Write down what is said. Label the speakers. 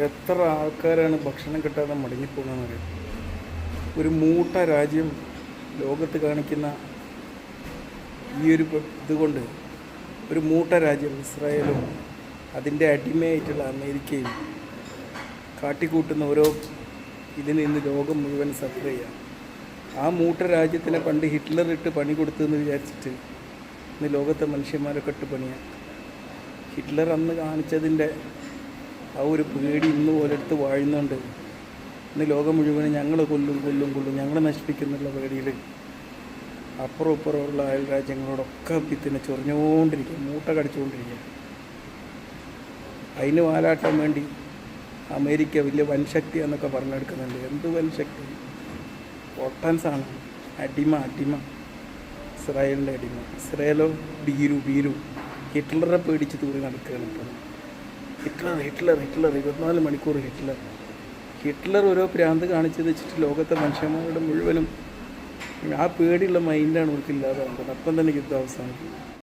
Speaker 1: എത്ര ആൾക്കാരാണ് ഭക്ഷണം കിട്ടാതെ മടങ്ങിപ്പോകുന്നതെന്നറിയാം. ഒരു മൂട്ട രാജ്യം ലോകത്ത് കാണിക്കുന്ന ഈ ഒരു ഇതുകൊണ്ട് ഒരു മൂട്ട രാജ്യം ഇസ്രായേലും അതിൻ്റെ അടിമയായിട്ടുള്ള അമേരിക്കയും കാട്ടിക്കൂട്ടുന്ന ഓരോ ഇതിന് ഇന്ന് ലോകം മുഴുവൻ സഫർ ചെയ്യാം. ആ മൂട്ട രാജ്യത്തിനെ പണ്ട് ഹിറ്റ്ലർ ഇട്ട് പണി കൊടുത്തെന്ന് വിചാരിച്ചിട്ട് ഇന്ന് ലോകത്തെ മനുഷ്യന്മാരൊക്കെ ഇട്ട് പണിയാണ്. ഹിറ്റ്ലർ അന്ന് കാണിച്ചതിൻ്റെ ആ ഒരു പേടി ഇന്ന് ഓരോരുത്തർ വാഴുന്നുണ്ട്. ഇന്ന് ലോകം മുഴുവൻ ഞങ്ങൾ കൊല്ലും ഞങ്ങളെ നശിപ്പിക്കുന്നുള്ള പേടിയിൽ അപ്പുറം ഇപ്പുറമുള്ള അയൽ രാജ്യങ്ങളോടൊക്കെ ഭിത്തിനെ ചൊറിഞ്ഞുകൊണ്ടിരിക്കുക, മൂട്ട കടിച്ചുകൊണ്ടിരിക്കുക. അതിന് വാലാട്ടാൻ വേണ്ടി അമേരിക്ക വലിയ വൻശക്തി എന്നൊക്കെ പറഞ്ഞെടുക്കുന്നുണ്ട്. എന്ത് വൻശക്തി? ഒട്ടൻസാണ്. അടിമ ഇസ്രായേലിൻ്റെ അടിമ. ഇസ്രായേലോ ഭീരു ഹിറ്റ്ലറെ പേടിച്ച് തൂറി നടക്കുകയാണ് ഇപ്പോൾ. ഹിറ്റ്ലർ 24 മണിക്കൂർ ഹിറ്റ്ലർ ഓരോ ഭ്രാന്ത് കാണിച്ചത് വെച്ചിട്ട് ലോകത്തെ മനുഷ്യന്മാരുടെ മുഴുവനും ആ പേടിയുള്ള മൈൻഡാണ് അവർക്കില്ലാതെ വന്നത്. അപ്പം തന്നെ യുദ്ധം അവസാനിക്കും.